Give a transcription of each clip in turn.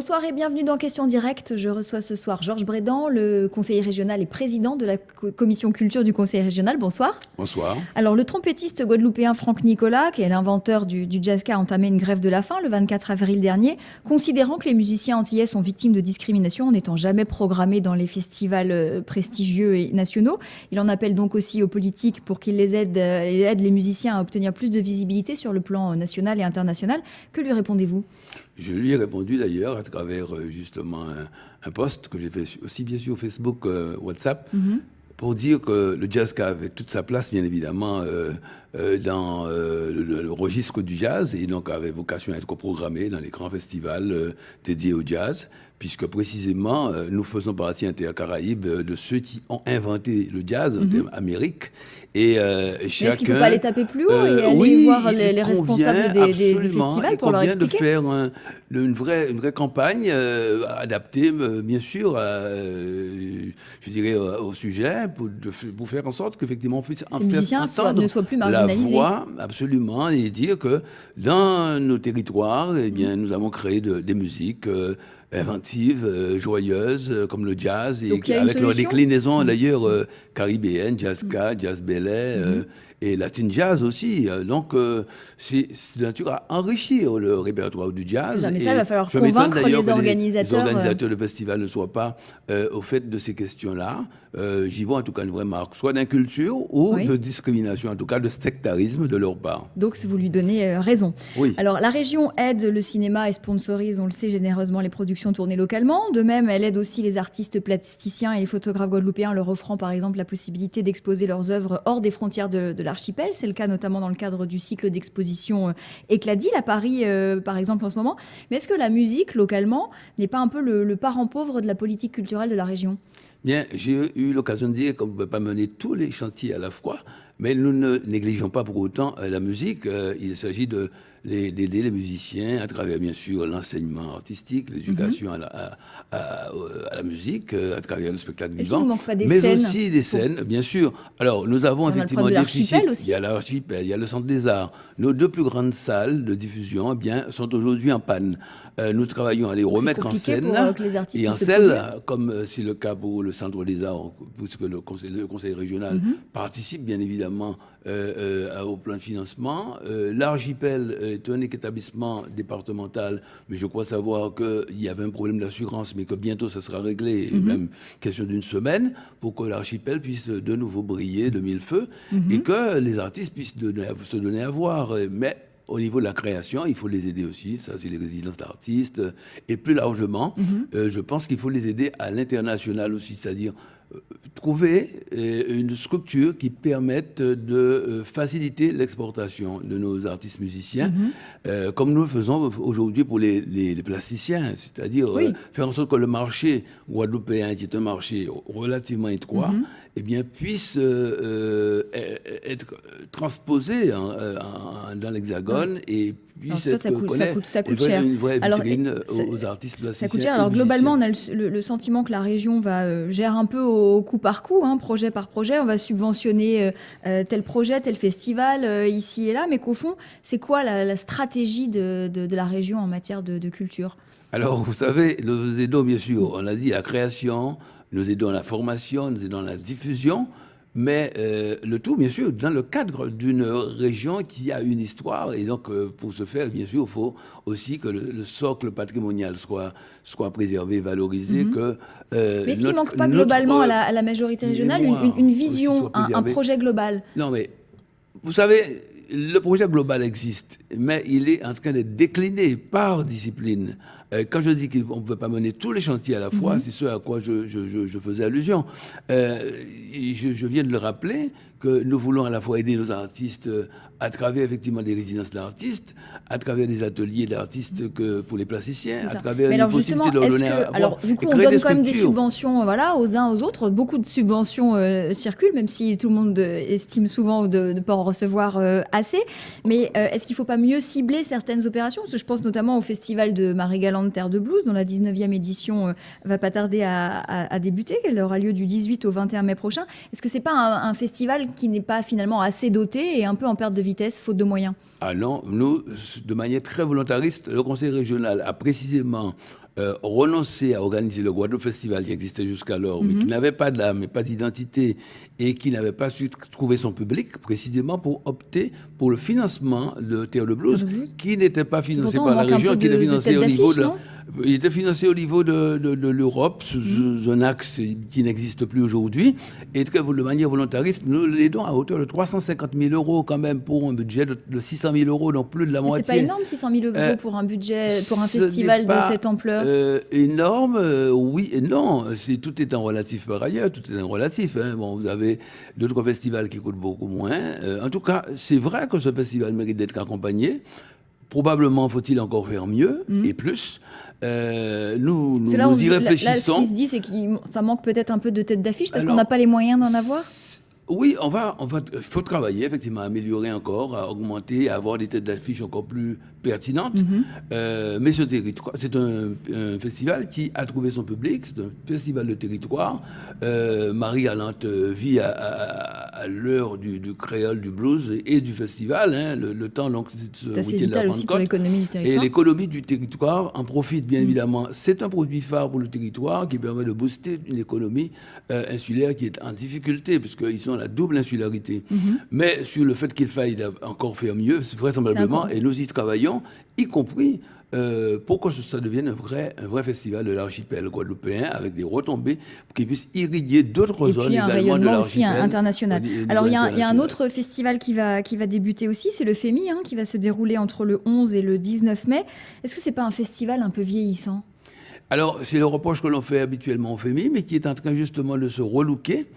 Bonsoir et bienvenue dans Question Directe. Je reçois ce soir Georges Brédan, le conseiller régional et président de la commission culture du conseil régional. Bonsoir. Bonsoir. Alors le trompettiste guadeloupéen Franck Nicolas, qui est l'inventeur du jazzka, a entamé une grève de la faim le 24 avril dernier, considérant que les musiciens antillais sont victimes de discrimination en n'étant jamais programmés dans les festivals prestigieux et nationaux. Il en appelle donc aussi aux politiques pour qu'ils aident les musiciens à obtenir plus de visibilité sur le plan national et international. Que lui répondez-vous ? Je lui ai répondu d'ailleurs à travers justement un post que j'ai fait aussi bien sûr Facebook, WhatsApp, pour dire que le jazzka avait toute sa place bien évidemment dans le registre du jazz et donc avait vocation à être programmé dans les grands festivals dédiés au jazz, puisque précisément nous faisons partie intercaraïbe de ceux qui ont inventé le jazz en termes Amérique. Et chacun, est-ce qu'il ne faut pas les taper plus haut et aller voir les responsables des festivals pour leur expliquer ? Il convient de faire une vraie campagne adaptée, bien sûr, je dirais, au sujet, pour faire en sorte qu'effectivement, ces musiciens ne soient plus marginalisés. La voix, absolument, et dire que dans nos territoires, eh bien, nous avons créé des musiques inventives, joyeuses, comme le jazz, et avec leur déclinaison d'ailleurs caribéenne, jazzka, jazz belay, et latin jazz aussi. Donc, c'est de nature à enrichir le répertoire du jazz. Mais ça, il va falloir convaincre les organisateurs. Les organisateurs de festival ne soient pas au fait de ces questions-là. J'y vois en tout cas une vraie marque, soit d'inculture ou de discrimination, en tout cas de sectarisme de leur part. Donc, vous lui donnez raison. Oui. Alors, la région aide le cinéma et sponsorise, on le sait, généreusement les productions tournées localement. De même, elle aide aussi les artistes plasticiens et les photographes guadeloupéens, leur offrant par exemple la possibilité d'exposer leurs œuvres hors des frontières de l'archipel. C'est le cas notamment dans le cadre du cycle d'exposition Éclat d'île à Paris, par exemple, en ce moment. Mais est-ce que la musique, localement, n'est pas un peu le parent pauvre de la politique culturelle de la région ? Bien, j'ai eu l'occasion de dire qu'on ne pouvait pas mener tous les chantiers à la fois, mais nous ne négligeons pas pour autant la musique. Il s'agit d'aider les musiciens à travers, bien sûr, l'enseignement artistique, l'éducation à la musique, à travers le spectacle vivant. Est-ce qu'il ne manque pas des mais scènes aussi des scènes, bien sûr. Alors, nous avons effectivement des déficits. Il y a l'archipel, il y a le Centre des Arts. Nos deux plus grandes salles de diffusion, eh bien, sont aujourd'hui en panne. Nous travaillons à les remettre en scène. Et en scène, comme c'est le cas pour le Centre des Arts, puisque le conseil régional participe bien évidemment au plan de financement. L'archipel est un établissement départemental, mais je crois savoir qu'il y avait un problème d'assurance, mais que bientôt ça sera réglé, et même question d'une semaine, pour que l'archipel puisse de nouveau briller de mille feux et que les artistes puissent se donner à voir. Mais au niveau de la création, il faut les aider aussi. Ça, c'est les résidences d'artistes. Et plus largement, je pense qu'il faut les aider à l'international aussi, c'est-à-dire trouver une structure qui permette de faciliter l'exportation de nos artistes musiciens, comme nous le faisons aujourd'hui pour les plasticiens, c'est-à-dire faire en sorte que le marché guadeloupéen, qui est un marché relativement étroit, eh bien, puisse être transposé dans l'Hexagone et puisse ça coûte cher. Une vraie vitrine aux artistes plasticiens. Ça coûte cher. Alors globalement, on a le sentiment que la région gère un peu au coup par coup, projet par projet. On va subventionner tel projet, tel festival, ici et là, mais qu'au fond, c'est quoi la stratégie de la région en matière de culture ? Alors, vous savez, nous aidons bien sûr, on a dit, la création, nous aidons la formation, nous aidons la diffusion, mais le tout, bien sûr, dans le cadre d'une région qui a une histoire. Et donc, pour ce faire, bien sûr, il faut aussi que le socle patrimonial soit préservé, valorisé. Mais est-ce qu'il ne manque pas globalement à la majorité régionale une vision, un projet global ? Non, mais vous savez, le projet global existe, mais il est en train d'être décliné par discipline. Quand je dis qu'on ne peut pas mener tous les chantiers à la fois, c'est ce à quoi je faisais allusion. Je viens de le rappeler, que nous voulons à la fois aider nos artistes à travers effectivement des résidences d'artistes, à travers des ateliers d'artistes pour les plasticiens, à travers une possibilité de leur donner du coup, on donne quand même des subventions aux uns aux autres. Beaucoup de subventions circulent, même si tout le monde estime souvent de ne pas en recevoir assez. Mais est-ce qu'il ne faut pas mieux cibler certaines opérations ? Parce que je pense notamment au festival de Marie-Galante Terre de Blues, dont la 19e édition va pas tarder à débuter. Elle aura lieu du 18 au 21 mai prochain. Est-ce que ce n'est pas un festival qui n'est pas finalement assez doté et un peu en perte de vitesse, faute de moyens ? Ah non, nous, de manière très volontariste, le conseil régional a précisément renoncer à organiser le Guadeloupe Festival qui existait jusqu'alors, mais qui n'avait pas d'âme et pas d'identité et qui n'avait pas su trouver son public, précisément pour opter pour le financement de Terre de Blues, qui n'était pas financé par la région, qui était financé au niveau de... Il était financé au niveau de l'Europe, sous un axe qui n'existe plus aujourd'hui, et que de manière volontariste, nous l'aidons à hauteur de 350 000 euros quand même pour un budget de 600 000 euros, donc plus de la moitié. C'est pas énorme, 600 000 euros pour un budget, pour un festival de cette ampleur. Énorme, oui et non. Tout est en relatif par ailleurs, tout est en relatif. Hein. Bon, vous avez d'autres festivals qui coûtent beaucoup moins. En tout cas, c'est vrai que ce festival mérite d'être accompagné. Probablement faut-il encore faire mieux et plus. Nous y réfléchissons. Là, ce qui se dit, c'est que ça manque peut-être un peu de tête d'affiche parce qu'on n'a pas les moyens d'en avoir. Oui, faut travailler, effectivement, à améliorer encore, à augmenter, à avoir des têtes d'affiche encore plus pertinentes. Mais ce territoire, c'est un festival qui a trouvé son public, c'est un festival de territoire. Marie-Galante vit à l'heure du créole, du blues et du festival, hein, le temps, donc, c'est assez vital aussi pour l'économie du territoire. Et l'économie du territoire en profite, bien évidemment. C'est un produit phare pour le territoire qui permet de booster une économie insulaire qui est en difficulté, puisqu'ils sont à la double insularité. Mais sur le fait qu'il faille encore faire mieux, c'est vraisemblablement, et nous y travaillons, y compris pour que ça devienne un vrai festival de l'archipel guadeloupéen avec des retombées pour qu'il puisse irriguer d'autres zones également de l'archipel. Et puis un rayonnement aussi international. Alors il y a un autre festival qui va débuter aussi, c'est le FEMI, hein, qui va se dérouler entre le 11 et le 19 mai. Est-ce que c'est pas un festival un peu vieillissant ? Alors, c'est le reproche que l'on fait habituellement au FEMI, mais qui est en train justement de se relooker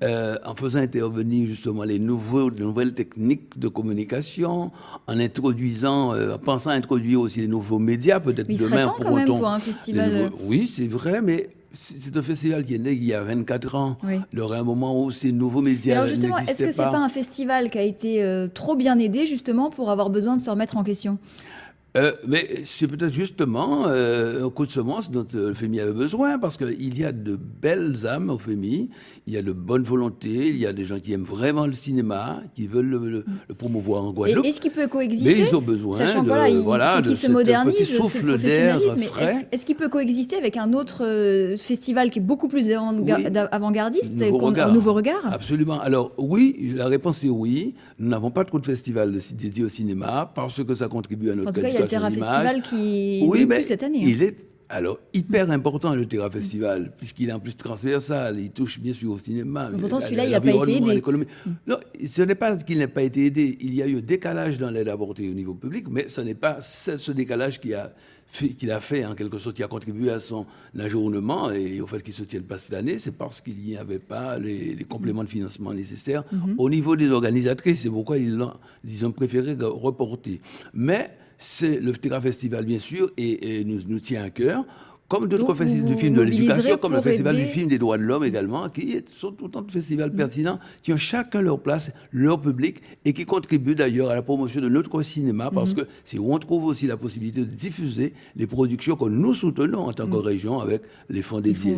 en faisant intervenir justement les nouvelles techniques de communication, en introduisant, pensant à introduire aussi les nouveaux médias, peut-être demain pour un festival. Oui, c'est vrai, mais c'est un festival qui est né il y a 24 ans. Oui. Il y aurait un moment où ces nouveaux médias n'existaient pas. Alors justement, est-ce que c'est pas un festival qui a été trop bien aidé justement pour avoir besoin de se remettre en question ? Mais c'est peut-être justement un coup de semence dont le FEMI avait besoin, parce qu'il y a de belles âmes au FEMI, il y a de bonnes volontés, il y a des gens qui aiment vraiment le cinéma, qui veulent le promouvoir en Guadeloupe. Et est-ce qu'il peut coexister ? Mais ils ont besoin sachant qu'il se modernise, petit souffle d'air frais. Est-ce qu'il peut coexister avec un autre festival qui est beaucoup plus avant-gardiste, Nouveau Regard ? Absolument. Alors oui, la réponse est oui. Nous n'avons pas trop de festivals dédiés au cinéma, parce que ça contribue à notre qualité. Il y a le Terra Festival qui est plus cette année. Il est hyper important, le Terra Festival, puisqu'il est en plus transversal. Il touche bien sûr au cinéma. Pourtant, celui-là, il n'a pas été aidé. Non, ce n'est pas qu'il n'a pas été aidé. Il y a eu un décalage dans l'aide apportée au niveau public, mais ce n'est pas ce décalage qu'il a fait, en quelque sorte, qui a contribué à son ajournement et au fait qu'il ne se tienne pas cette année. C'est parce qu'il n'y avait pas les compléments de financement nécessaires au niveau des organisatrices. C'est pourquoi ils ont préféré reporter. Mais c'est le Terra Festival, bien sûr, et nous tient à cœur, comme d'autres festivals du film de l'éducation, comme le Festival du film des droits de l'homme également, qui sont autant de festivals pertinents, qui ont chacun leur place, leur public, et qui contribuent d'ailleurs à la promotion de notre cinéma, parce que c'est où on trouve aussi la possibilité de diffuser les productions que nous soutenons en tant que région avec les fonds dédiés.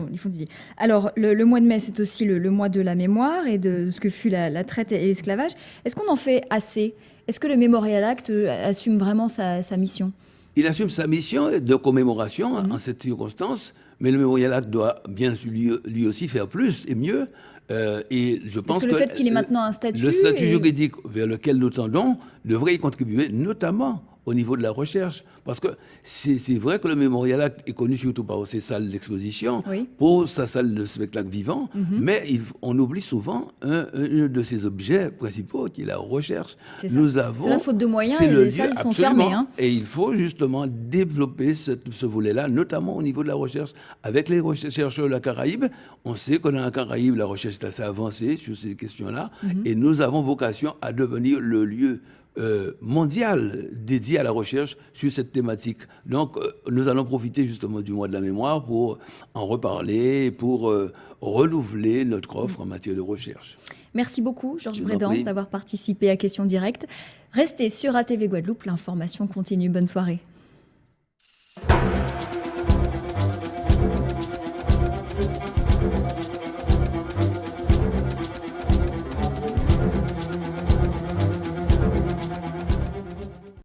Alors, le mois de mai, c'est aussi le mois de la mémoire et de ce que fut la traite et l'esclavage. Est-ce qu'on en fait assez ? Est-ce que le Memorial Act assume vraiment sa mission ? Il assume sa mission de commémoration en cette circonstance, mais le Memorial Act doit bien lui aussi faire plus et mieux. Et je pense que le fait qu'il ait maintenant un statut... Le statut juridique vers lequel nous tendons devrait y contribuer, notamment au niveau de la recherche. Parce que c'est vrai que le Memorial Act est connu surtout par ses salles d'exposition, pour sa salle de spectacle vivant, mais on oublie souvent un de ses objets principaux, qui est la recherche. C'est la faute de moyens, et les salles sont fermées. Et il faut justement développer ce volet-là, notamment au niveau de la recherche. Avec les chercheurs de la Caraïbe, on sait que dans la Caraïbe, la recherche est assez avancée sur ces questions-là, et nous avons vocation à devenir le lieu mondial dédié à la recherche sur cette thématique. Donc, nous allons profiter justement du mois de la mémoire pour en reparler, pour renouveler notre offre en matière de recherche. Merci beaucoup, Georges Brédan, d'avoir participé à Questions Directes. Restez sur ATV Guadeloupe, l'information continue. Bonne soirée.